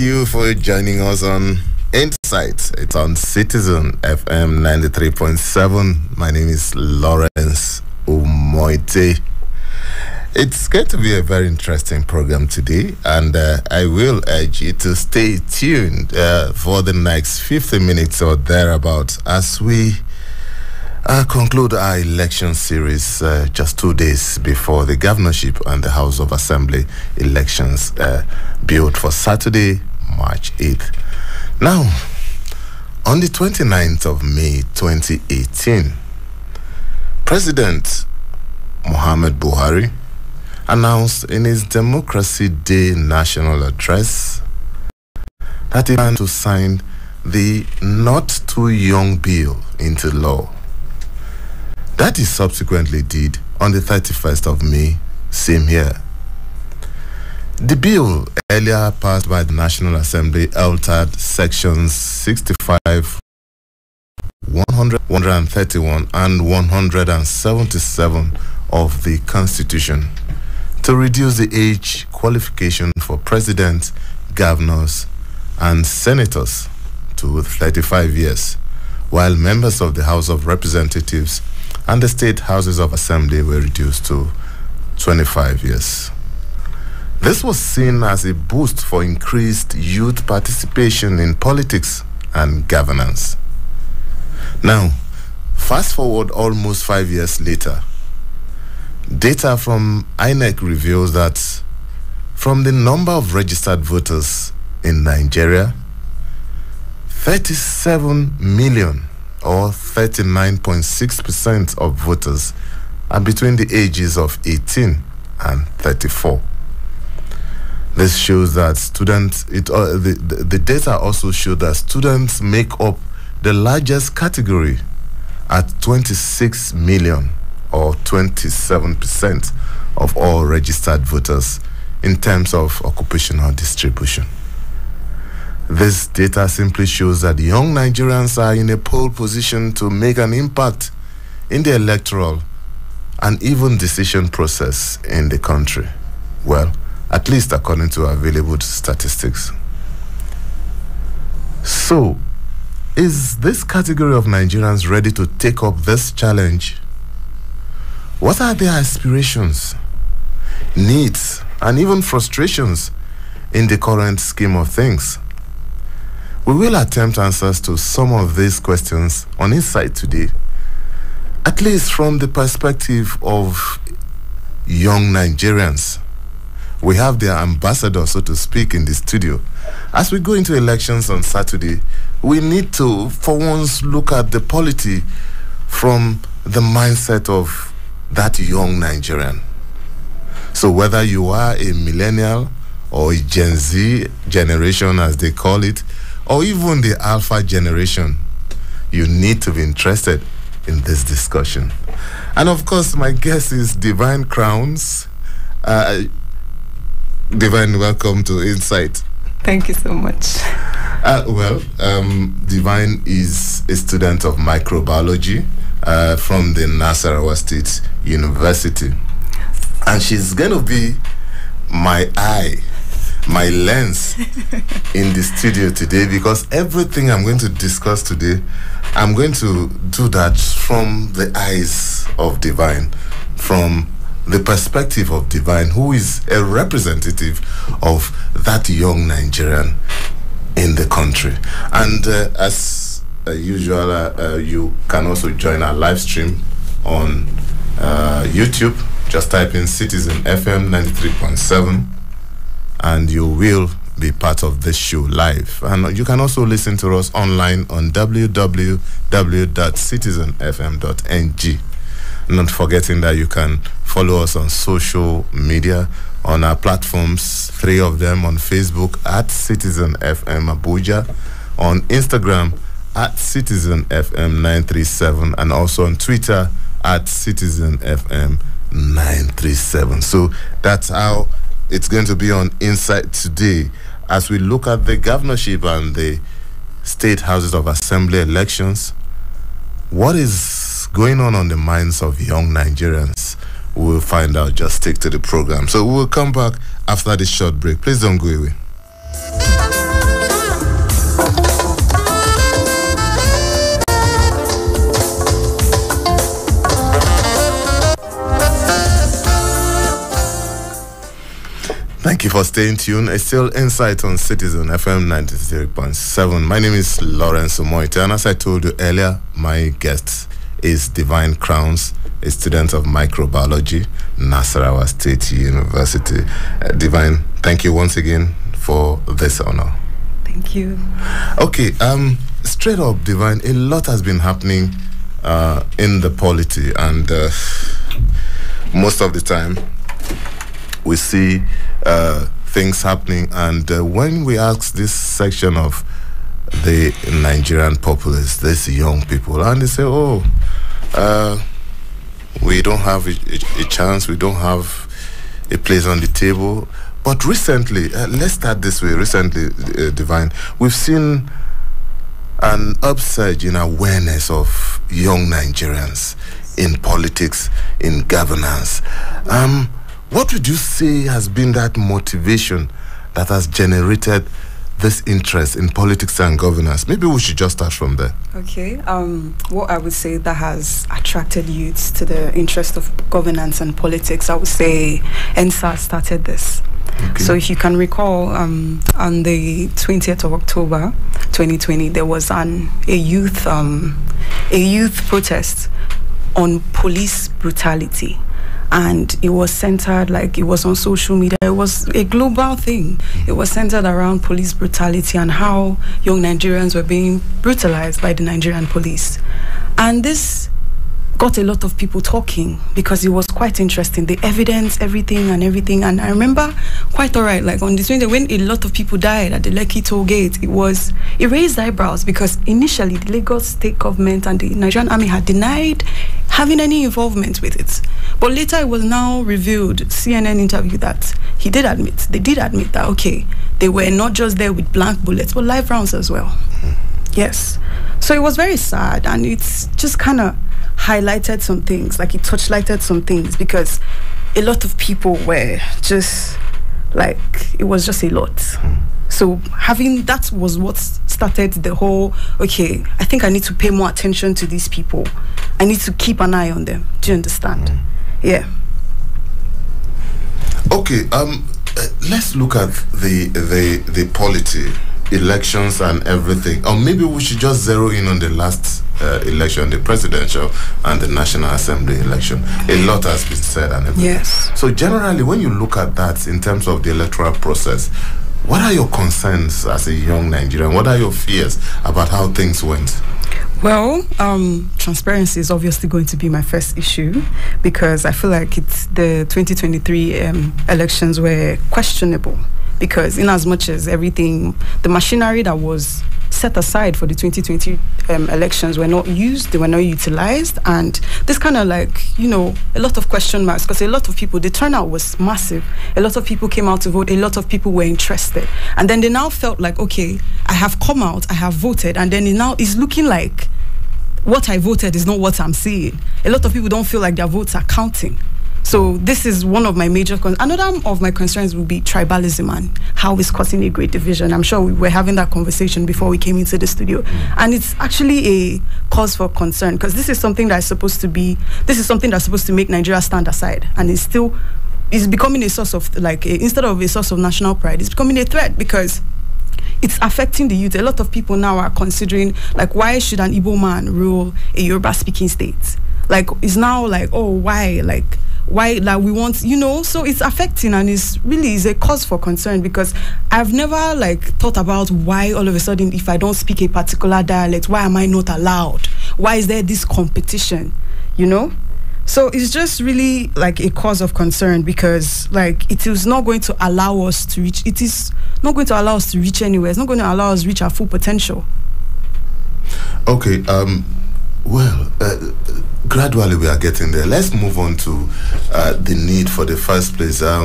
you for joining us on Insight. It's on Citizen FM 93.7. My name is Lawrence Umotte. It's going to be a very interesting program today, and I will urge you to stay tuned for the next 50 minutes or thereabouts as we conclude our election series just 2 days before the governorship and the House of Assembly elections billed for Saturday, March 8th. Now, on the 29th of May 2018, President Muhammad Buhari announced in his Democracy Day national address that he planned to sign the Not Too Young Bill into law. That he subsequently did on the 31st of May, same year. The bill, earlier passed by the National Assembly, altered sections 65, 131, and 177 of the Constitution to reduce the age qualification for presidents, governors, and senators to 35 years, while members of the House of Representatives and the state houses of assembly were reduced to 25 years. This was seen as a boost for increased youth participation in politics and governance. Now, fast forward almost 5 years later, data from INEC reveals that from the number of registered voters in Nigeria, 37 million or 39.6% of voters are between the ages of 18 and 34. This shows that the data also show that students make up the largest category at 26 million or 27% of all registered voters in terms of occupational distribution. This data simply shows that young Nigerians are in a pole position to make an impact in the electoral and even decision process in the country. Well, at least according to available statistics. So, is this category of Nigerians ready to take up this challenge? What are their aspirations, needs, and even frustrations in the current scheme of things? We will attempt answers to some of these questions on Insight today, at least from the perspective of young Nigerians. We have their ambassador, so to speak, in the studio. As we go into elections on Saturday, we need to, for once, look at the polity from the mindset of that young Nigerian. So whether you are a millennial or a Gen Z generation, as they call it, or even the Alpha generation, you need to be interested in this discussion. And of course, my guest is Divine Crowns. Divine, welcome to Insight. Thank you so much. Divine is a student of microbiology from the Nasarawa State University. And she's going to be my eye, my lens in the studio today, because everything I'm going to discuss today, I'm going to do that from the eyes of Divine, from the perspective of Divine, who is a representative of that young Nigerian in the country. And as usual, you can also join our live stream on YouTube. Just type in Citizen FM 93.7 and you will be part of this show live. And you can also listen to us online on www.citizenfm.ng. Not forgetting that you can follow us on social media on our platforms, 3 of them on Facebook at Citizen FM Abuja, on Instagram at Citizen FM 937, and also on Twitter at Citizen FM 937. So that's how it's going to be on Insight today as we look at the governorship and the state houses of assembly elections. What is going on the minds of young Nigerians? We'll find out. Just stick to the program. So we'll come back after this short break. Please don't go away. Thank you for staying tuned. It's still Insight on Citizen FM 93.7. My name is Lawrence Umotte, and as I told you earlier, my guest is Divine Crowns, a student of microbiology, Nasarawa State University. Divine, thank you once again for this honor. Thank you. Okay, straight up, Divine, a lot has been happening in the polity, and most of the time we see things happening, and when we ask this section of the Nigerian populace, these young people, and they say, oh, we don't have a chance, we don't have a place on the table. But recently, let's start this way, recently, Divine, we've seen an upsurge in awareness of young Nigerians in politics, in governance. What would you say has been that motivation that has generated this interest in politics and governance? Maybe we should just start from there. Okay. What I would say that has attracted youths to the interest of governance and politics, I would say NSA started this. Okay. So if you can recall, on the 20th of October 2020, there was a youth protest on police brutality. And it was centered, like it was on social media. It was a global thing. It was centered around police brutality and how young Nigerians were being brutalized by the Nigerian police. And this got a lot of people talking because it was quite interesting. The evidence, everything. And I remember quite all right, like on the 20th, when a lot of people died at the Lekki toll gate, it raised eyebrows because initially the Lagos state government and the Nigerian army had denied having any involvement with it. But later it was now revealed, CNN interview, that they did admit that, okay, they were not just there with blank bullets, but live rounds as well. Yes. So it was very sad, and it's just kind of highlighted some things, like it touchlighted some things, because a lot of people were just, like, it was just a lot. So that was what started the whole, okay, I think I need to pay more attention to these people. I need to keep an eye on them. Do you understand? Yeah. Okay, let's look at the polity, elections and everything. Or maybe we should just zero in on the last election, the presidential and the National Assembly election. A lot has been said and everything. Yes. So generally, when you look at that in terms of the electoral process, what are your concerns as a young Nigerian? What are your fears about how things went? Well, transparency is obviously going to be my first issue, because I feel like the 2023 elections were questionable, because in as much as everything, the machinery that was set aside for the 2020 elections were not used, they were not utilized, and this kind of, like, you know, a lot of question marks, because a lot of people, the turnout was massive, a lot of people came out to vote, a lot of people were interested, and then they now felt like, okay, I have come out, I have voted, and then it's looking like what I voted is not what I'm seeing. A lot of people don't feel like their votes are counting. So this is one of my major concerns. Another of my concerns would be tribalism and how it's causing a great division. I'm sure we were having that conversation before we came into the studio. And it's actually a cause for concern, because this is something that's supposed to make Nigeria stand aside. And it's becoming a source of, like, instead of a source of national pride, it's becoming a threat, because it's affecting the youth. A lot of people now are considering, like, why should an Igbo man rule a Yoruba-speaking state? Like, it's now like, oh, why? Like, we want, you know? So it's affecting, and it's really is a cause for concern, because I've never, like, thought about why all of a sudden, if I don't speak a particular dialect, why am I not allowed? Why is there this competition? You know? So it's just really, like, a cause of concern, because, like, it is not going to allow us to reach. It is not going to allow us to reach anywhere. It's not going to allow us to reach our full potential. Okay. Gradually we are getting there. Let's move on to the need for the first place. A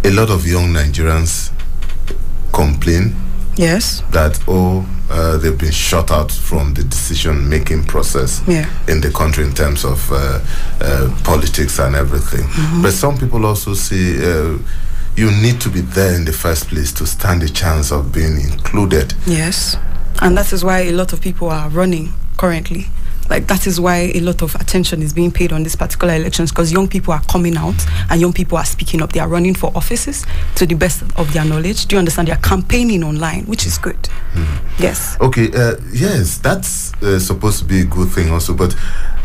lot of young Nigerians complain. Yes. That they've been shut out from the decision-making process in the country in terms of politics and everything. But some people also say you need to be there in the first place to stand a chance of being included. Yes. And that is why a lot of people are running currently. Like, that is why a lot of attention is being paid on these particular elections, because young people are coming out and young people are speaking up. They are running for offices to the best of their knowledge. Do you understand? They are campaigning online, which is good. Yes. Okay, yes, that's supposed to be a good thing also, but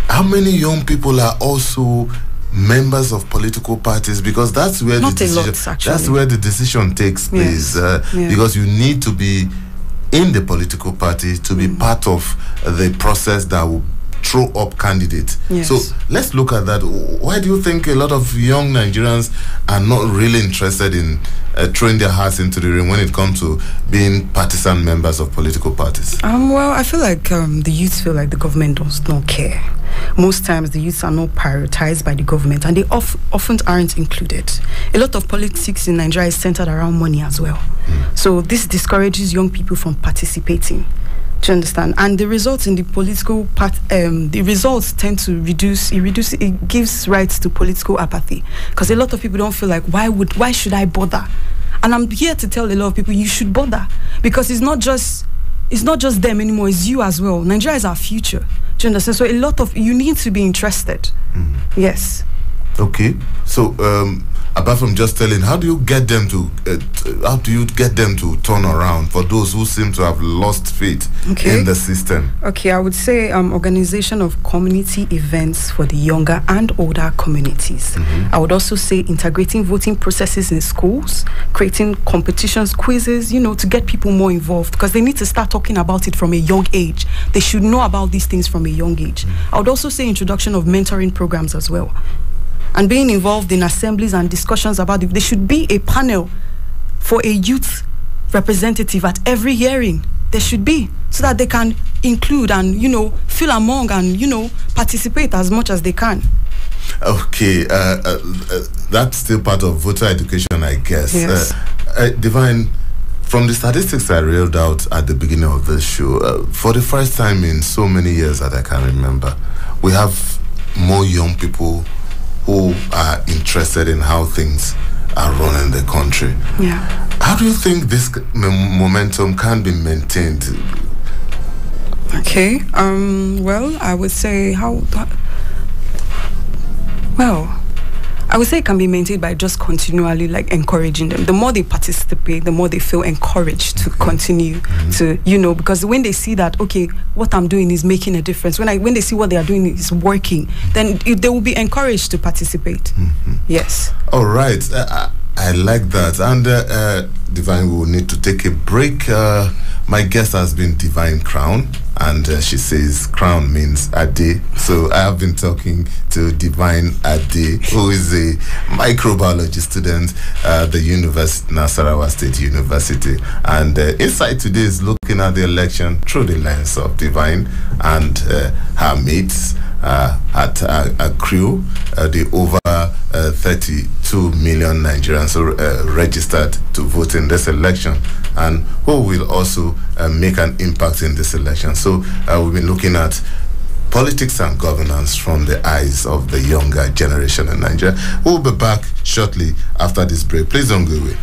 how many young people are also members of political parties? Because that's where that's where the decision takes place. Because you need to be in the political party to be part of the process that will throw up candidates. So let's look at that. Why do you think a lot of young Nigerians are not really interested in throwing their hearts into the ring when it comes to being partisan members of political parties? Well, I feel like the youths feel like the government does not care. Most times the youths are not prioritized by the government, and they often aren't included. A lot of politics in Nigeria is centered around money as well. So this discourages young people from participating. Do you understand? And the results in the political part, the results tend to reduce. It gives rise to political apathy, because a lot of people don't feel like, why should I bother? And I'm here to tell a lot of people, you should bother, because it's not just them anymore. It's you as well. Nigeria is our future. Do you understand? So you need to be interested. Yes. Okay. So apart from just telling, how do you get them to turn around for those who seem to have lost faith in the system? Okay, I would say organization of community events for the younger and older communities. I would also say integrating voting processes in schools, creating competitions, quizzes, to get people more involved, because they need to start talking about it from a young age. They should know about these things from a young age. I would also say introduction of mentoring programs as well, and being involved in assemblies and discussions about it. There should be a panel for a youth representative at every hearing. There should be, so that they can include and, feel among and, participate as much as they can. Okay, that's still part of voter education, I guess. Yes. Divine, from the statistics I reeled out at the beginning of the show, for the first time in so many years that I can remember, we have more young people who are interested in how things are run in the country. Yeah. How do you think this momentum can be maintained? Okay. Well, I would say I would say it can be maintained by just continually encouraging them. The more they participate, the more they feel encouraged to continue to, because when they see that, okay, what I'm doing is making a difference, when they see what they are doing is working, then they will be encouraged to participate. Yes. All right. I like that. And Divine, we will need to take a break. My guest has been Divine Crown, and she says crown means Ade. So I have been talking to Divine Ade, who is a microbiology student at the Nasarawa State University. And Insight today is looking at the election through the lens of Divine and her mates, at a crew, the over 32 million Nigerians registered to vote in this election, and who will also make an impact in this election. So we've been looking at politics and governance from the eyes of the younger generation in Nigeria. We'll be back shortly after this break. Please don't go away.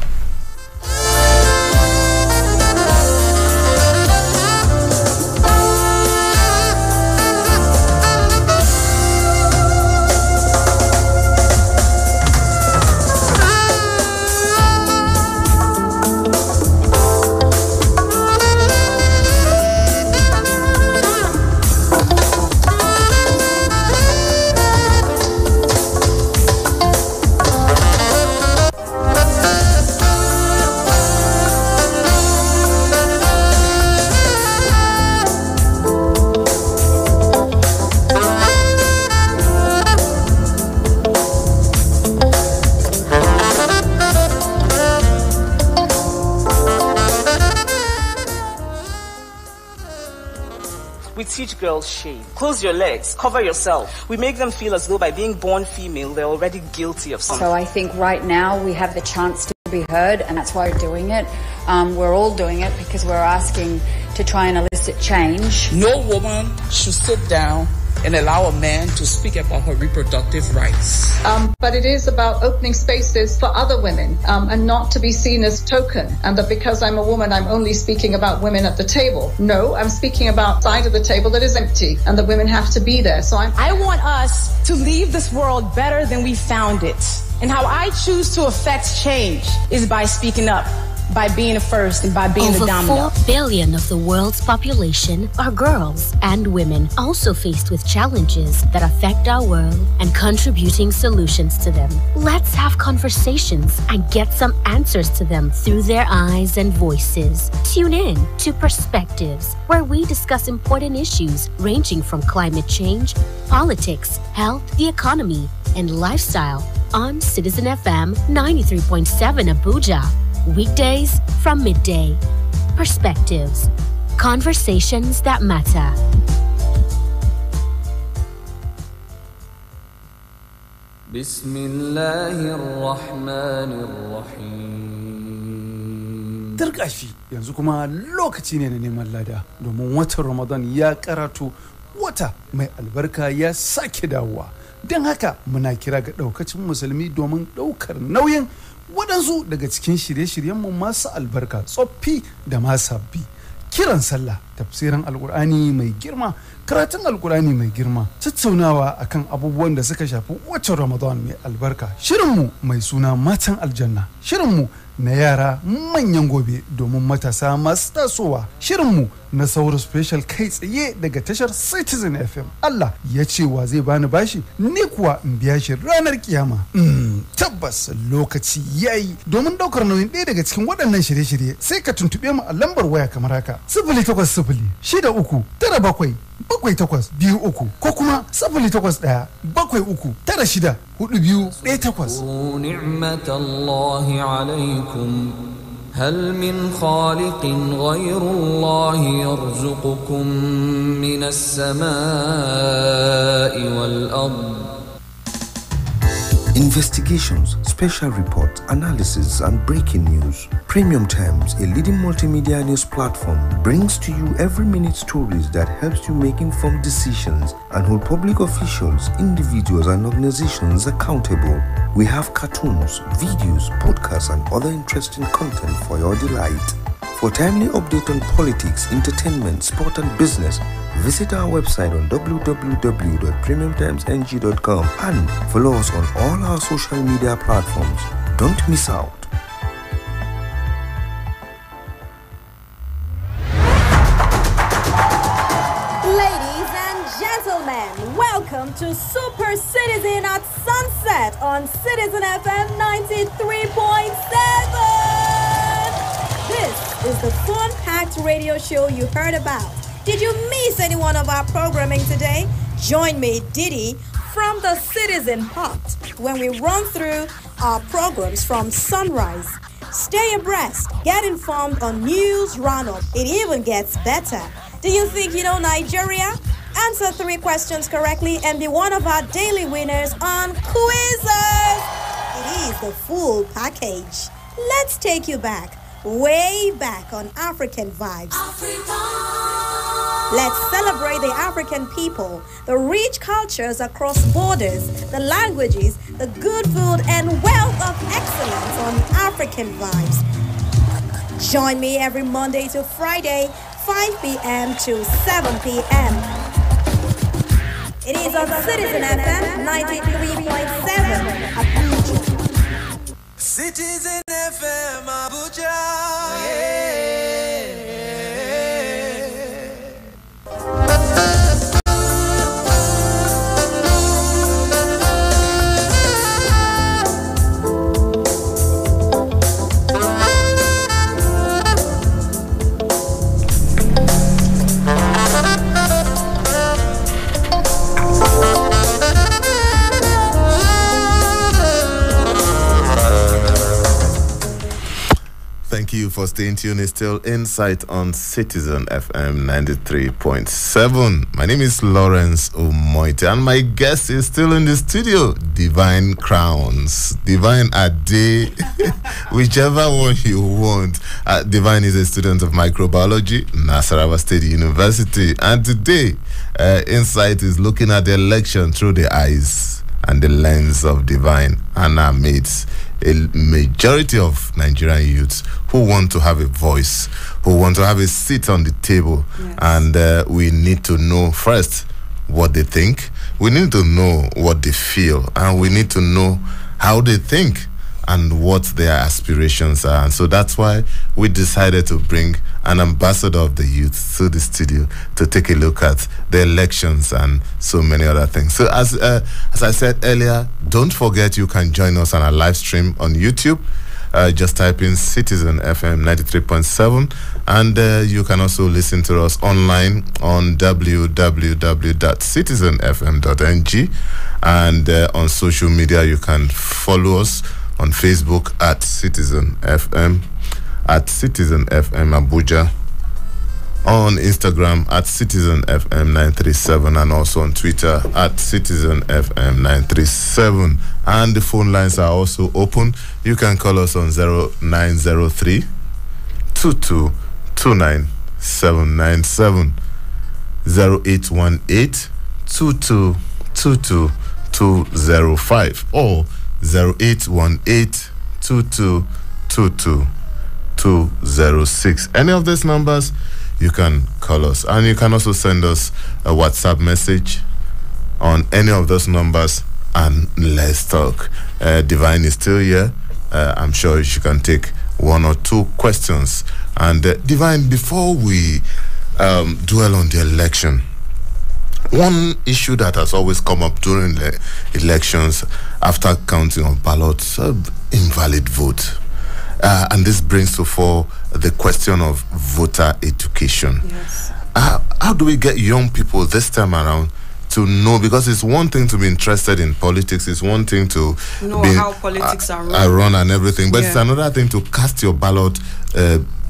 We teach girls shame. Close your legs, cover yourself. We make them feel as though by being born female, they're already guilty of something. So I think right now we have the chance to be heard, and that's why we're doing it. We're all doing it because we're asking to try and elicit change. No woman should sit down and allow a man to speak about her reproductive rights. But it is about opening spaces for other women and not to be seen as token, and that because I'm a woman, I'm only speaking about women at the table. No, I'm speaking about side of the table that is empty, and that women have to be there. So I want us to leave this world better than we found it. And how I choose to affect change is by speaking up, by being the first, and by being the dominant. Over 4 billion of the world's population are girls and women, also faced with challenges that affect our world and contributing solutions to them. Let's have conversations and get some answers to them through their eyes and voices. Tune in to Perspectives, where we discuss important issues ranging from climate change, politics, health, the economy, and lifestyle on Citizen FM 93.7 Abuja. Weekdays from midday. Perspectives. Conversations that matter. Bismillahirrahmanirrahim. Tarkashi yanzu kuma lokaci ne na neman lada domin watan Ramadan ya karatu, wata mai albarka ya sake dawowa. Don haka muna kira ga daukacin musulmi domin daukar nauyin waɗansu daga cikin shirye-shiryenmu masu albarka, tsoffi da ma sabbi. Kiran sallah, tafsirin alkur'ani mai girma, karatun alkur'ani mai girma, tattaunawa akan abubuwan da suka shafi watan Ramadan mai albarka, shirinmu mai suna matan aljanna, shirinmu na yara manyan gobe domin matasa masu tasowa, shirinmu na sauro special kai tsaye daga tashar Citizen FM. Allah ya ce wa zai bani bashi, ni kuwa in biya shi ranar kiyama. Tabbas lokaci yayi domin daukar nauyin ɗaya daga cikin waɗannan shirye-shirye, sai ka tuntube mu a lambar waya kamar haka: 0800-63-78-23 ko kuma 0817396428. Ni'matallahi alaikum. هل من خالق غير الله يرزقكم من السماء والأرض. Investigations, special reports, analysis, and breaking news. Premium Times, a leading multimedia news platform, brings to you every minute stories that helps you make informed decisions and hold public officials, individuals, and organizations accountable. We have cartoons, videos, podcasts, and other interesting content for your delight. For timely update on politics, entertainment, sport, and business, visit our website on www.premiumtimesng.com and follow us on all our social media platforms. Don't miss out. Ladies and gentlemen, welcome to Super Citizen at Sunset on Citizen FM 93.7. This is the fun-packed radio show you heard about. Did you miss any one of our programming today? Join me, Didi, from the Citizen Pot when we run through our programs from sunrise. Stay abreast, get informed on news roundup. It even gets better. Do you think you know Nigeria? Answer 3 questions correctly and be one of our daily winners on Quizzes. It is the full package. Let's take you back, way back on African Vibes. Let's celebrate the African people, the rich cultures across borders, the languages, the good food, and wealth of excellence on African Vibes. Join me every Monday to Friday, 5 p.m. to 7 p.m. It is on Citizen FM 93.7 Abuja. Citizen FM Abuja. Thank you for staying tuned. It's still Insight on Citizen FM 93.7. My name is Lawrence Umotte, and my guest is still in the studio, Divine Crowns. Divine Ade, whichever one you want. Divine is a student of microbiology, Nasarawa State University, and today Insight is looking at the election through the eyes and the lens of divine, and amidst a majority of Nigerian youths who want to have a voice, who want to have a seat on the table. Yes. And we need to know first what they think, we need to know what they feel, and we need to know how they think and what their aspirations are. And so that's why we decided to bring an ambassador of the youth to the studio to take a look at the elections and so many other things. So as I said earlier, don't forget you can join us on our live stream on YouTube. Just type in Citizen FM 93.7, and you can also listen to us online on www.citizenfm.ng, and on social media you can follow us on Facebook at Citizen FM, at Citizen FM Abuja, on Instagram at Citizen FM 937, and also on Twitter at Citizen FM 937. And the phone lines are also open. You can call us on 0903 2229 797, 0818 2222 205, or 0818 2222 206. Any of these numbers, you can call us, and you can also send us a WhatsApp message on any of those numbers, and let's talk. Divine is still here. I'm sure she can take one or two questions. And Divine, before we dwell on the election, one issue that has always come up during the elections after counting of ballots, invalid vote. And this brings to fore the question of voter education. Yes. How do we get young people this time around to know? Because it's one thing to be interested in politics, it's one thing to know how politics are run and everything, but it's another thing to cast your ballot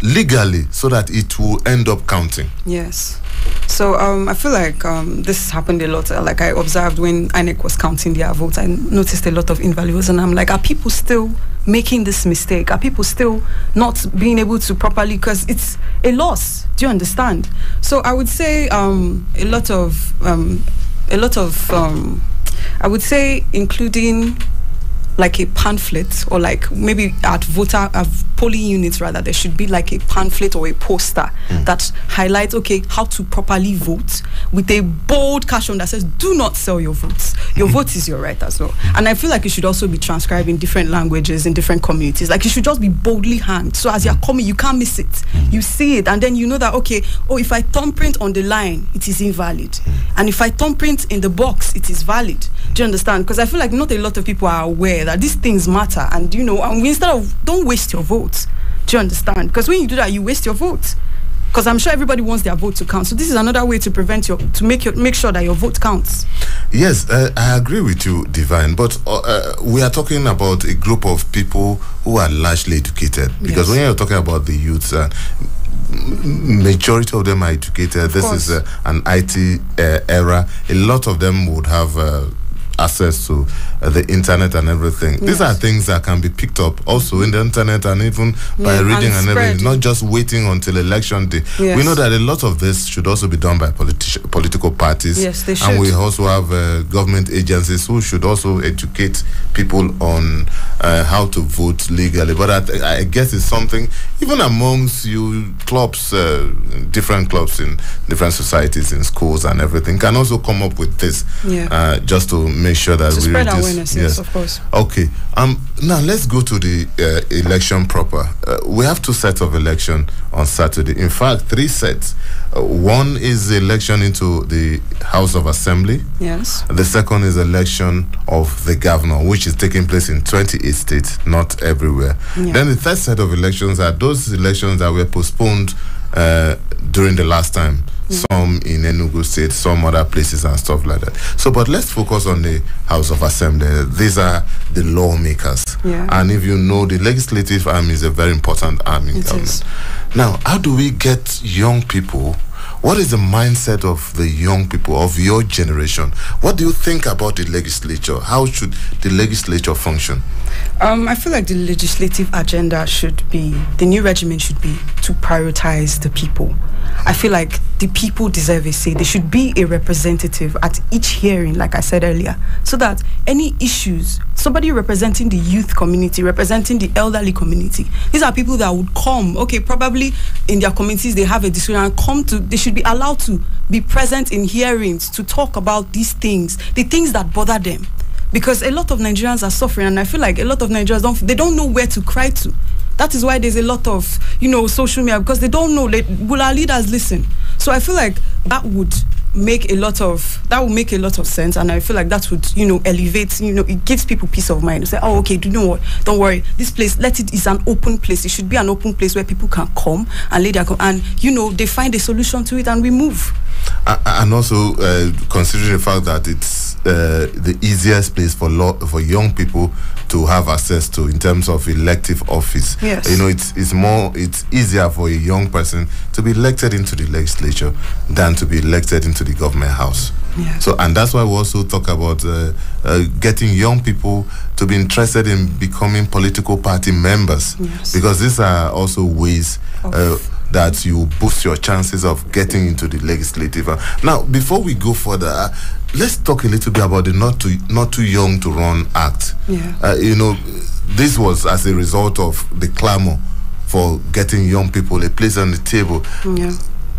legally so that it will end up counting. Yes. So I feel like this happened a lot. Like I observed when INEC was counting their votes, I noticed a lot of invalid votes, and I'm like, are people still making this mistake? Are people still not being able to properly, because it's a loss, do you understand? So I would say I would say including like a pamphlet, or like maybe at polling units rather, there should be like a pamphlet or a poster that highlights how to properly vote, with a bold caption that says do not sell your votes. Your vote is your right as well. And I feel like it should also be transcribed in different languages in different communities. Like it should just be boldly hanged, so as you're coming you can't miss it. You see it, and then you know that if I thumbprint on the line, it is invalid, and if I thumbprint in the box, it is valid. Do you understand? Because I feel like not a lot of people are aware that these things matter, and and instead of, don't waste your vote. Do you understand? Because when you do that, you waste your vote. Because I'm sure everybody wants their vote to count. So this is another way to make sure that your vote counts. Yes, I agree with you, Divine. But we are talking about a group of people who are largely educated. Because when you're talking about the youths, majority of them are educated. This is an IT era. A lot of them would have access to the internet and everything. These are things that can be picked up also in the internet, and even by reading and everything, not just waiting until election day. We know that a lot of this should also be done by political parties. Yes, they should. And we also have government agencies who should also educate people on how to vote legally. But I guess it's something, even amongst you clubs, different clubs in different societies, in schools and everything, can also come up with this just to make sure that we spread awareness. Yes, of course. Okay. Now let's go to the election proper. We have 2 sets of election on Saturday. In fact, 3 sets. One is the election into the House of Assembly. Yes. The second is election of the governor, which is taking place in 28 states, not everywhere. Then the third set of elections are those elections that were postponed during the last time. Some in Enugu State, some other places and stuff like that. So, but let's focus on the House of Assembly. These are the lawmakers. And if you know, the legislative arm is a very important arm in government. Now, how do we get young people? What is the mindset of the young people of your generation? What do you think about the legislature? How should the legislature function? I feel like the legislative agenda should be, the new regime should be to prioritize the people. I feel like the people deserve a say. There should be a representative at each hearing, like I said earlier, so that any issues, somebody representing the youth community, representing the elderly community, these are people that would come, okay, probably in their communities they have a decision and they should be allowed to be present in hearings to talk about these things, the things that bother them. Because a lot of Nigerians are suffering, and I feel like a lot of Nigerians don't know where to cry to. That is why there's a lot of, social media, because they don't know, will our leaders listen? So I feel like that would make a lot of sense, and I feel like that would, elevate, it gives people peace of mind. Say, oh, okay, do you know what? Don't worry, this place, is an open place. It should be an open place where people can come and lay their and they find a solution to it, and we move. And also considering the fact that it's the easiest place for young people to have access to in terms of elective office. Yes. It's easier for a young person to be elected into the legislature than to be elected into the government house. Yeah. So, and that's why we also talk about getting young people to be interested in becoming political party members. Yes. Because these are also ways that you boost your chances of getting into the legislative. Now, before we go further, let's talk a little bit about the Not Too Young to Run Act. Yeah. This was as a result of the clamor for getting young people a place on the table. Yeah.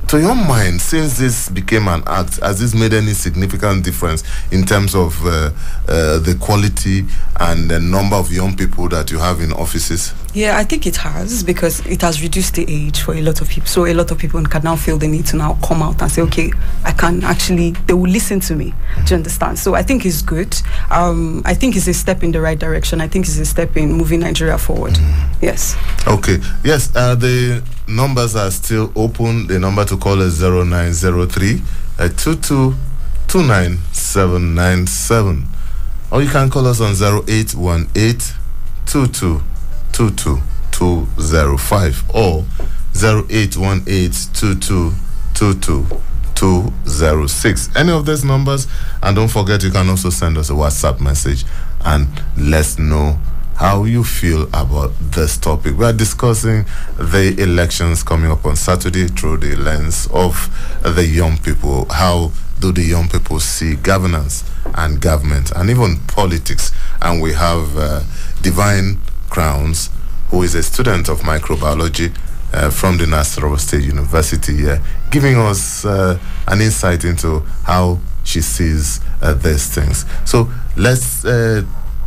To your mind, since this became an act, has this made any significant difference in terms of the quality and the number of young people that you have in offices? Yeah, I think it has, because it has reduced the age for a lot of people. So a lot of people can now feel the need to now come out and say, okay, they will listen to me. Do you understand? So I think it's good. I think it's a step in the right direction. I think it's a step in moving Nigeria forward. Yes. Okay. Yes, the numbers are still open. The number to call is 0903 2229797. Or you can call us on 0818 205 or 0818-2222-206. Any of these numbers, and don't forget you can also send us a WhatsApp message and let's know how you feel about this topic. We are discussing the elections coming up on Saturday through the lens of the young people. How do the young people see governance and government and even politics? And we have Divine Crowns, who is a student of microbiology from the Nassau State University, giving us an insight into how she sees these things. So let's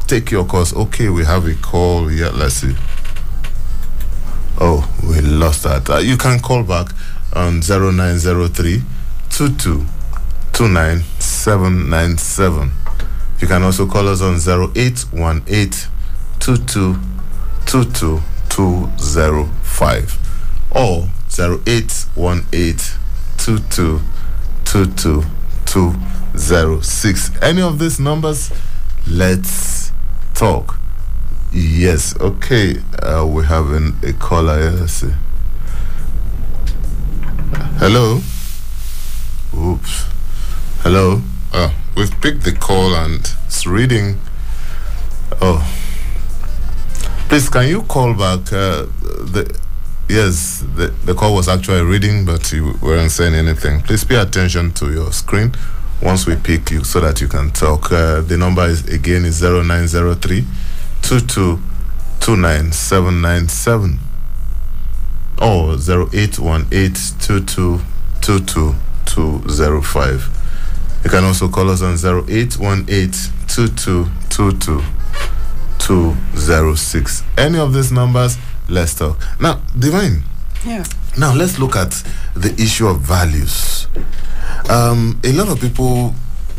take your course. Okay, we have a call here. Let's see. Oh, we lost that. You can call back on 0903 2229797. You can also call us on 0818 2222205 or 0818-2222-206. Any of these numbers, let's talk. Yes, okay. We have a caller here. Let's see. Hello. Oops. Hello. We've picked the call and it's reading. Oh. Please, can you call back? The call was actually reading, but you weren't saying anything. Please pay attention to your screen once we pick you so that you can talk. The number is 0903 2229797 or 0818 2222205. You can also call us on 0818 206. Any of these numbers, let's talk. Now, Divine. Yeah. Now, let's look at the issue of values. A lot of people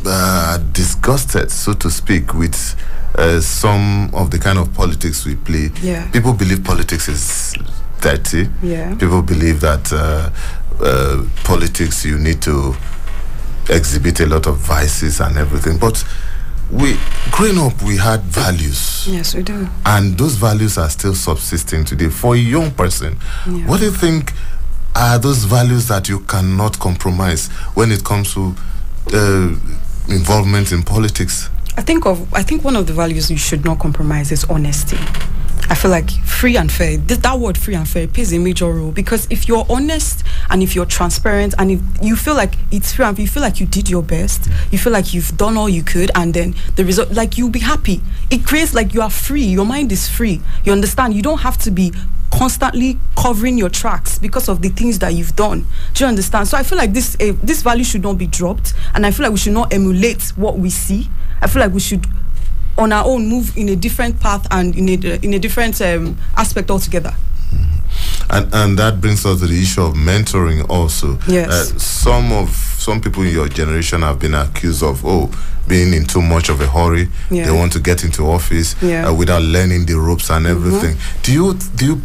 are disgusted, so to speak, with some of the kind of politics we play. Yeah. People believe politics is dirty. Yeah. People believe that politics, you need to exhibit a lot of vices and everything. But growing up, we had values. Yes, we do. And those values are still subsisting today. For a young person, Yeah. what do you think are those values that you cannot compromise when it comes to involvement in politics? I think one of the values you should not compromise is honesty. I feel like free and fair, that word free and fair plays a major role, because if you're honest and if you're transparent and if you feel like it's free and fair, you feel like you did your best, you feel like you've done all you could, and then the result, like, you'll be happy. It creates like you are free, your mind is free. You understand? You don't have to be constantly covering your tracks because of the things that you've done. Do you understand? So I feel like this value should not be dropped, and I feel like we should not emulate what we see. I feel like we should on our own move in a different path and in a different aspect altogether. And that brings us to the issue of mentoring also. Yes. Some people in your generation have been accused of being in too much of a hurry. Yeah. They want to get into office without learning the ropes and everything. Do you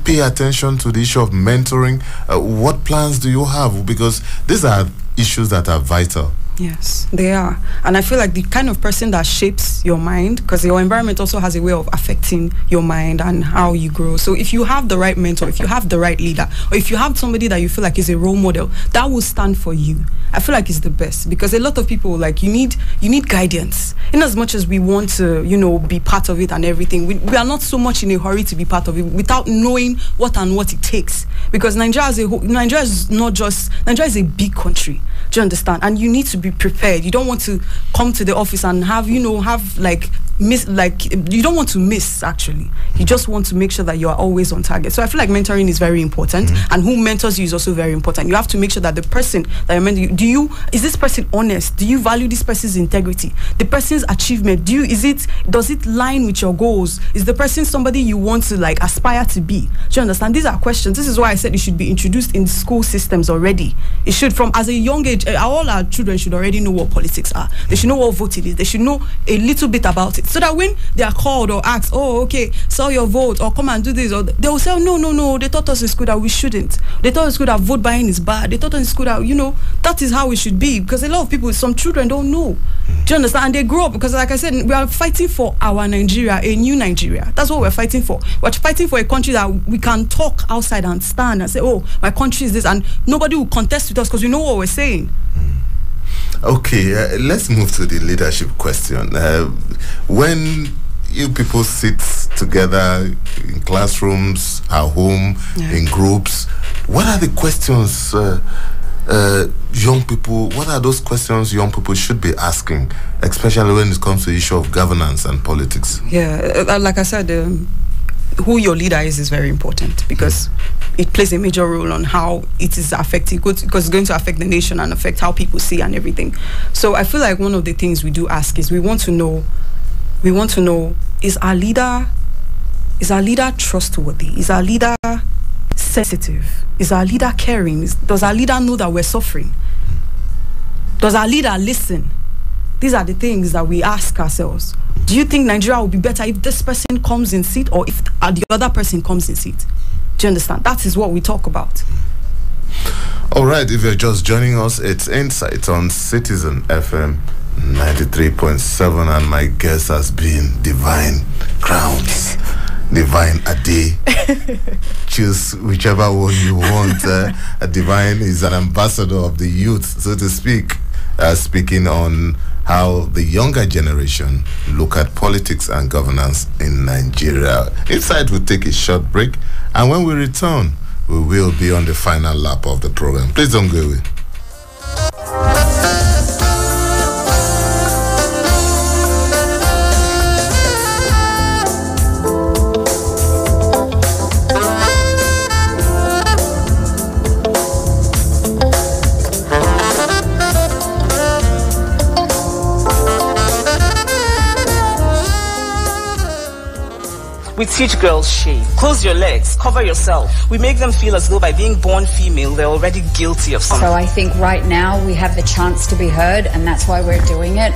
pay attention to the issue of mentoring? What plans do you have? Because these are issues that are vital. Yes, they are. And I feel like the kind of person that shapes your mind, because your environment also has a way of affecting your mind and how you grow. So if you have the right mentor, if you have the right leader, or if you have somebody that you feel like is a role model, that will stand for you. I feel like it's the best, because a lot of people, like, you need guidance. In as much as we want to, be part of it and everything, we are not so much in a hurry to be part of it without knowing what it takes. Because Nigeria is Nigeria is a big country. Do you understand? And you need to be prepared. You don't want to come to the office and you don't want to miss, actually. You just want to make sure that you are always on target. So I feel like mentoring is very important, and who mentors you is also very important. You have to make sure that the person that you're mentoring, is this person honest? Do you value this person's integrity? The person's achievement, does it line with your goals? Is the person somebody you want to aspire to be? Do you understand? These are questions. This is why I said it should be introduced in school systems already. It should, from as a young age, all our children should already know what politics are. They should know what voting is. They should know a little bit about it, so that when they are called or asked, sell your vote or come and do this, or they will say, no, they taught us in school that we shouldn't. They taught us in school that vote buying is bad. They taught us in school that, that is how it should be, because a lot of people, some children don't know. Do you understand? And they grow up, because like I said, we are fighting for our Nigeria, a new Nigeria. That's what we're fighting for. We're fighting for a country that we can talk outside and stand and say, my country is this, and nobody will contest with us because we know what we're saying. Okay, let's move to the leadership question. When you people sit together in classrooms, at home, in groups, what are the questions what are those questions young people should be asking, especially when it comes to the issue of governance and politics? Yeah, like I said, who your leader is very important, because it plays a major role on how it is affecting, because it's going to affect the nation and affect how people see and everything. So I feel like one of the things we do ask is we want to know, is our leader trustworthy? Is our leader sensitive? Is our leader caring? Does our leader know that we're suffering? Does our leader listen? These are the things that we ask ourselves. Do you think Nigeria will be better if this person comes in seat, or if the other person comes in seat? Do you understand? That is what we talk about. All right, if you're just joining us, it's Insight on Citizen FM 93.7, and my guest has been Divine Crowns. Divine Ade. Choose whichever one you want. Divine is an ambassador of the youth, so to speak, speaking on how the younger generation look at politics and governance in Nigeria. Inside, we'll take a short break, and when we return, we will be on the final lap of the program. Please don't go away. We teach girls shave. Close your legs, cover yourself. We make them feel as though by being born female, they're already guilty of something. So I think right now we have the chance to be heard, and that's why we're doing it.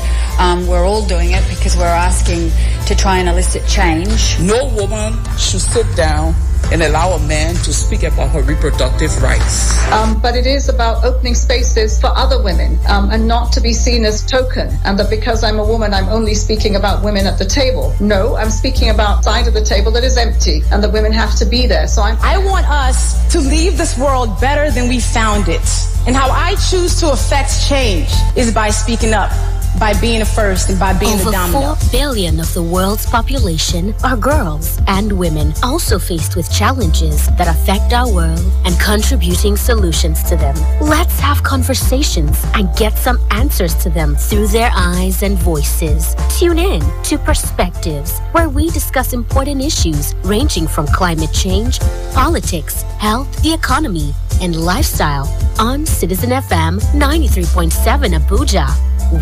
We're all doing it because we're asking to try and elicit change. No woman should sit down and allow a man to speak about her reproductive rights. But it is about opening spaces for other women, and not to be seen as token, and that because I'm a woman, I'm only speaking about women at the table. No, I'm speaking about side of the table that is empty, and that women have to be there. So I want us to leave this world better than we found it. And how I choose to affect change is by speaking up, by being the first and by being Over the domino. 4 billion of the world's population are girls and women, also faced with challenges that affect our world and contributing solutions to them. Let's have conversations and get some answers to them through their eyes and voices. Tune in to Perspectives, where we discuss important issues ranging from climate change, politics, health, the economy, and lifestyle on Citizen FM 93.7 Abuja.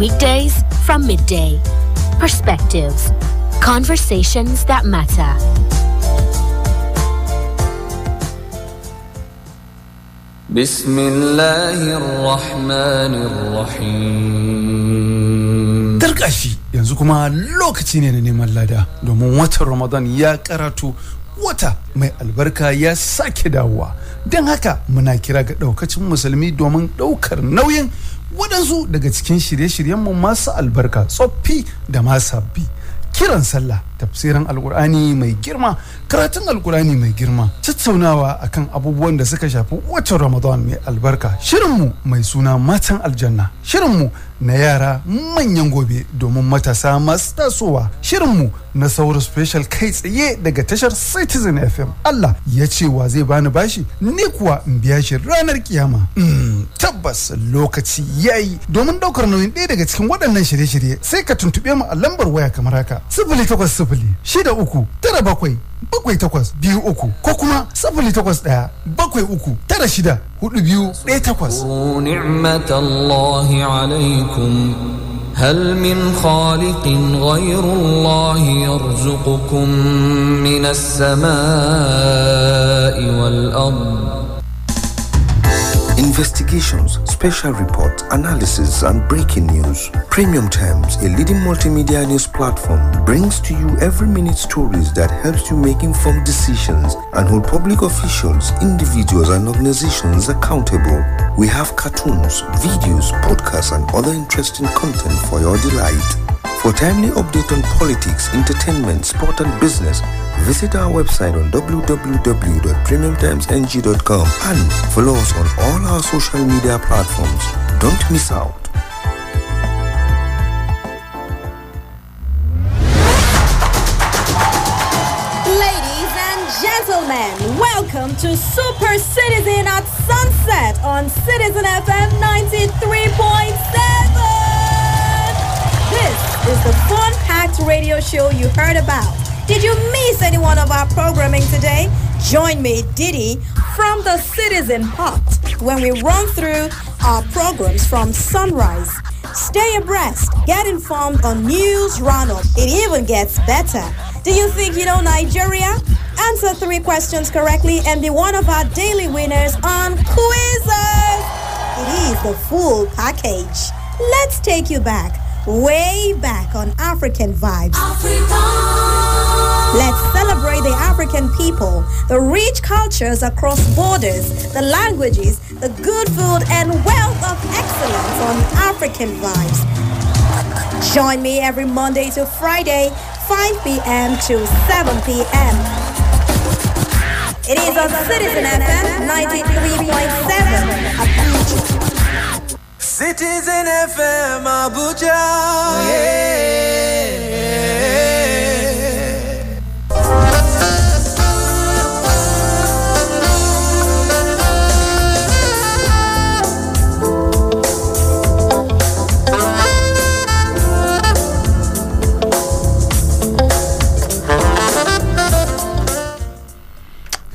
Weekdays from midday. Perspectives. Conversations that matter. بسم الله الرحمن الرحيم. Tarkashi yanzu kuma lokaci ne na neman lada domin watan Ramadan ya karatu, wata mai albarka ya sake dawowa. Don haka muna kira ga daukacin musulmi domin daukar nauyin waɗansu daga cikin shirye-shiryenmu masu albarka, tsoffi da ma sabbi. Kiran sallah, tafsirin alkur'ani mai girma, karatun alkur'ani mai girma, tattaunawa akan abubuwan da suka shafi watan Ramadan mai albarka, shirinmu mai suna matan aljanna, shirinmu na yara manyan gobe domin matasa masu tasowa, shirinmu na sauro special kai tsaye daga tashar Citizen FM. Allah ya ce wa zai bani bashi, ni kuwa in biya shi ranar kiyama. Tabbas lokaci yayi domin daukar nauyin ɗaya daga cikin waɗannan shirye-shirye, sai ka tuntube mu a lambar waya kamar haka: 0806378723 ko kuma 0817396428. نعمة الله عليكم هل من خالق غير الله يرزقكم من السماء والأرض. Investigations, special reports, analysis, and breaking news. Premium Times, a leading multimedia news platform, brings to you every minute stories that helps you make informed decisions and hold public officials, individuals, and organizations accountable. We have cartoons, videos, podcasts, and other interesting content for your delight. For timely update on politics, entertainment, sport, and business, visit our website on www.premiumtimesng.com and follow us on all our social media platforms. Don't miss out. Ladies and gentlemen, welcome to Super Citizen at Sunset on Citizen FM 93.7. This is the fun-packed radio show you heard about. Did you miss any one of our programming today? Join me, Diddy, from the Citizen Hut when we run through our programs from sunrise. Stay abreast, get informed on news roundup. It even gets better. Do you think you know Nigeria? Answer 3 questions correctly and be one of our daily winners on quizzes. It is the full package. Let's take you back, way back on African vibes. Let's celebrate the African people, the rich cultures across borders, the languages, the good food, and wealth of excellence on African vibes. Join me every Monday to Friday, 5 p.m. to 7 p.m. It is on Citizen FM 93.7 Abuja. Citizen FM Abuja. Yeah.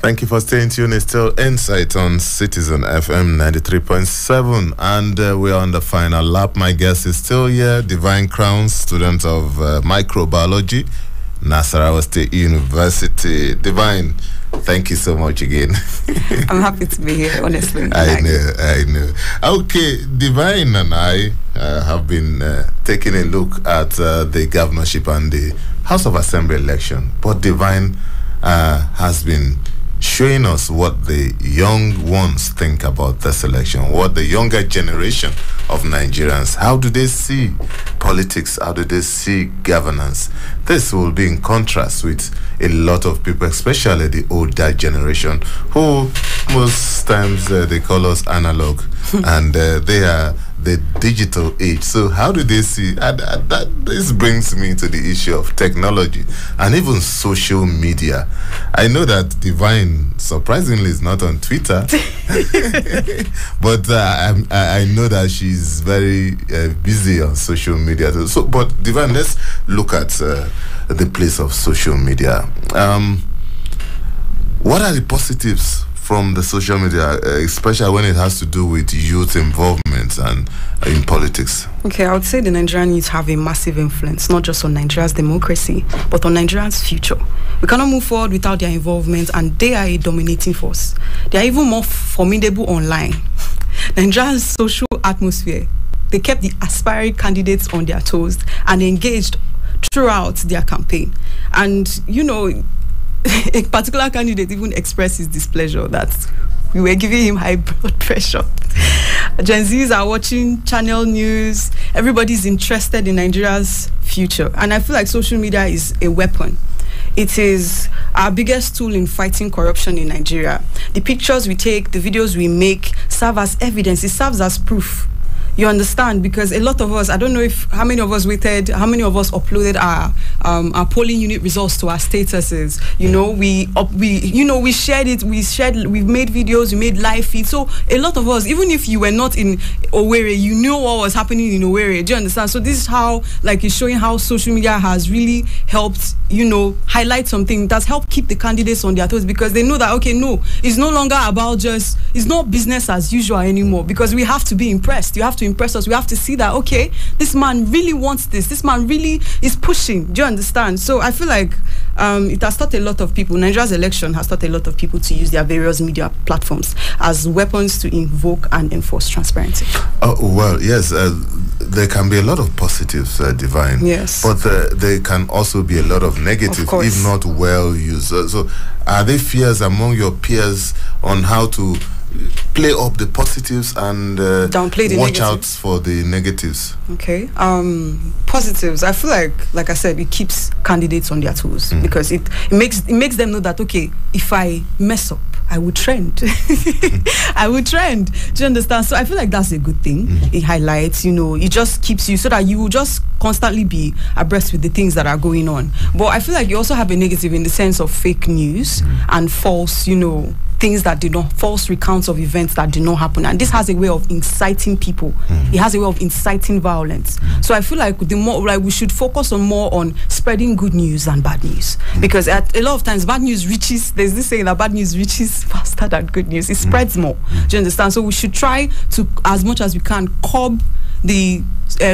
Thank you for staying tuned. It's still Insight on Citizen FM 93.7, and we're on the final lap. My guest is still here, Divine Crowns, student of microbiology, Nasarawa State University. Divine, thank you so much again. I'm happy to be here, honestly. I know. Okay, Divine and I have been taking a look at the governorship and the House of Assembly election, but Divine has been showing us what the young ones think about this election, what the younger generation of Nigerians, how do they see politics, how do they see governance. This will be in contrast with a lot of people, especially the older generation, who most times they call us analog, and they are the digital age. So how do they see this brings me to the issue of technology and even social media. I know that Divine surprisingly is not on Twitter, but I know that she's very busy on social media. So, but Divine, let's look at the place of social media. What are the positives from the social media, especially when it has to do with youth involvement and in politics? Okay, I would say the Nigerian youth have a massive influence, not just on Nigeria's democracy, but on Nigeria's future. We cannot move forward without their involvement, and they are a dominating force. They are even more formidable online. Nigeria's social atmosphere, they kept the aspiring candidates on their toes and engaged throughout their campaign. And, you know, a particular candidate even expressed his displeasure that we were giving him high blood pressure. Gen Zs are watching channel news. Everybody's interested in Nigeria's future. And I feel like social media is a weapon. It is our biggest tool in fighting corruption in Nigeria. The pictures we take, the videos we make serve as evidence. It serves as proof. You understand? Because a lot of us, I don't know how many of us waited, how many of us uploaded our polling unit results to our statuses. You know, we shared it, we made videos, we made live feeds. So a lot of us, even if you were not in Owerri, you knew what was happening in Owerri. Do you understand? So this is how, like, it's showing how social media has really helped, you know, highlight something that's helped keep the candidates on their toes, because they know that, okay, no, it's no longer about just, it's not business as usual anymore, because we have to be impressed. You have to impress us. We have to see that, okay, this man really wants this man really is pushing. Do you understand? So I feel like it has taught a lot of people, Nigeria's election has taught a lot of people to use their various media platforms as weapons to invoke and enforce transparency. Well, yes, there can be a lot of positives, Divine. Yes. But there can also be a lot of negatives, if not well used. So are there fears among your peers on how to play up the positives and downplay the watch negatives. out for the negatives? Okay. Positives, I feel like I said, it keeps candidates on their toes, because it makes them know that, okay, if I mess up, I would trend. I would trend. Do you understand? So I feel like that's a good thing. It highlights, you know, it just keeps you so that you will just constantly be abreast with the things that are going on. But I feel like you also have a negative in the sense of fake news and false, you know, things that did not, false recounts of events that did not happen. And this has a way of inciting people. It has a way of inciting violence. So I feel like the more, like, we should focus on more on spreading good news than bad news. Because a lot of times bad news reaches, there's this saying that bad news reaches faster than good news. It spreads more. Do you understand? So we should try to, as much as we can, curb the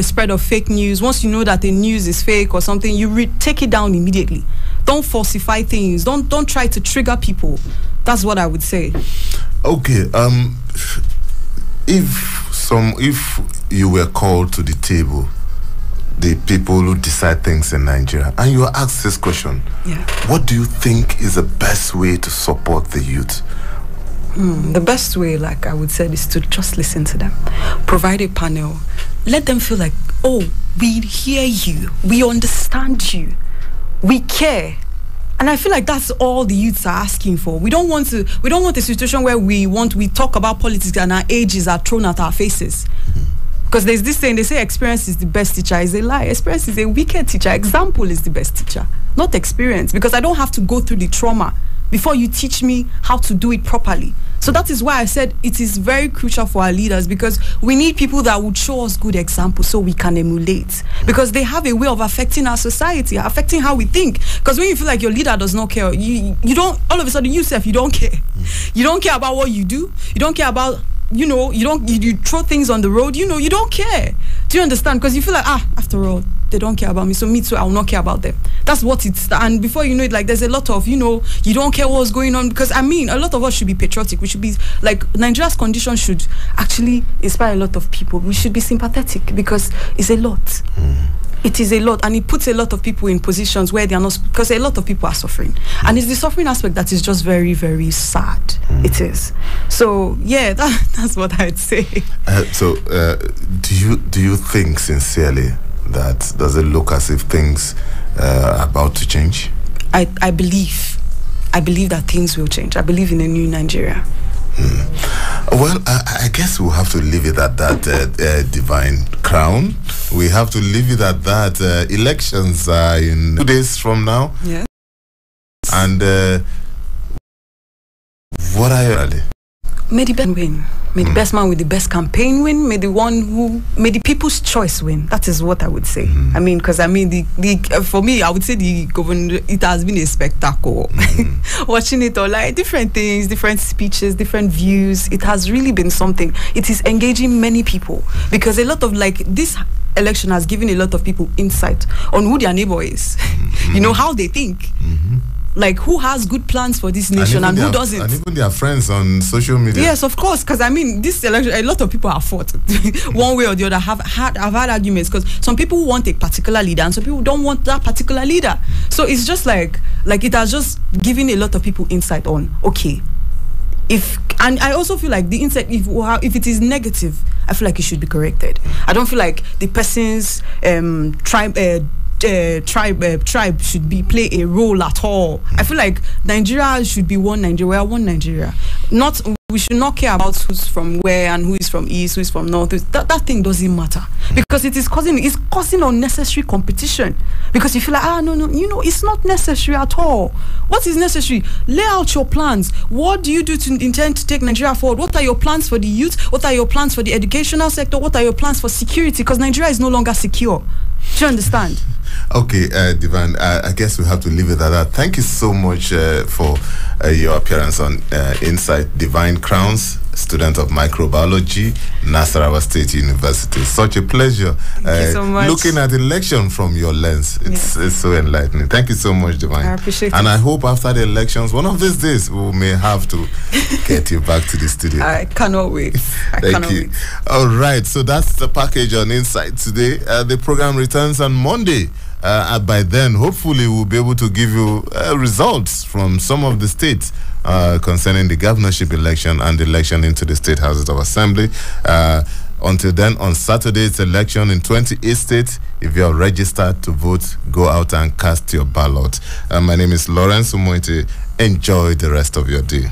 spread of fake news. Once you know that the news is fake or something, you take it down immediately. Don't falsify things. Don't try to trigger people. That's what I would say. Okay. If you were called to the table, the people who decide things in Nigeria, and you were asked this question, what do you think is the best way to support the youth? The best way, like I would say, is to just listen to them. Provide a panel. Let them feel like, oh, we hear you. We understand you. We care. And I feel like that's all the youths are asking for. We don't want a situation where we talk about politics and our ages are thrown at our faces. Because there's this saying, they say experience is the best teacher. It's a lie. Experience is a wicked teacher. Example is the best teacher, not experience. Because I don't have to go through the trauma before you teach me how to do it properly. So that is why I said it is very crucial for our leaders, because we need people that would show us good examples so we can emulate. Because they have a way of affecting our society, affecting how we think. Because when you feel like your leader does not care, you don't, all of a sudden, you don't care. You don't care about what you do. You don't care about, you know, you throw things on the road, you know, you don't care. Do you understand? Because you feel like, after all, they don't care about me, so me too, I will not care about them. That's what it's, and before you know it, like, there's a lot of, you know, you don't care what's going on. Because I mean, a lot of us should be patriotic. We should be, like, Nigeria's condition should actually inspire a lot of people. We should be sympathetic, because it's a lot. It is a lot, and it puts a lot of people in positions where they are not, because a lot of people are suffering, and it's the suffering aspect that is just very, very sad. It is. So yeah, that's what I'd say. Do you think sincerely that does it look as if things are about to change? I believe that things will change. I believe in a new Nigeria. Well, I guess we'll have to leave it at that, Divine Crown. We have to leave it at that. Elections are in 2 days from now. Yes. And what are you? May the best win. May the best man with the best campaign win. May the people's choice win. That is what I would say. I mean, because for me, I would say the governor, it has been a spectacle. Watching it all, like different things, different speeches, different views. It has really been something. It is engaging many people because a lot of this election has given a lot of people insight on who their neighbor is. You know, how they think. Like, who has good plans for this nation and who doesn't? And even their friends on social media. Yes, of course. Because, I mean, this election, a lot of people have fought one way or the other. I've had arguments because some people want a particular leader and some people don't want that particular leader. So it's just like it has just given a lot of people insight on, okay, and I also feel like the insight, if it is negative, I feel like it should be corrected. I don't feel like the person's tribe should play a role at all. I feel like Nigeria should be one Nigeria. We are one Nigeria. We should not care about who's from where and who is from east, who is from north. That thing doesn't matter because it's causing unnecessary competition. Because you feel like no, it's not necessary at all. What is necessary? Lay out your plans. What do you do to intend to take Nigeria forward? What are your plans for the youth? What are your plans for the educational sector? What are your plans for security? Because Nigeria is no longer secure. Do you understand? Okay, Divan, I guess we have to leave it at that. Thank you so much for your appearance on Insight. Divine Crowns, student of microbiology, Nasarawa State University. Such a pleasure. Thank you so much. Looking at election from your lens. It's so enlightening. Thank you so much, Divine. I appreciate it. And I hope after the elections, one of these days, we may have to get you back to the studio. I cannot wait. Thank you. All right, so that's the package on Insight today. The program returns on Monday. By then, hopefully, we'll be able to give you results from some of the states concerning the governorship election and the election into the state houses of assembly. Until then, on Saturday, it's election in 28 states. If you're registered to vote, go out and cast your ballot. My name is Lawrence Umotte. Enjoy the rest of your day.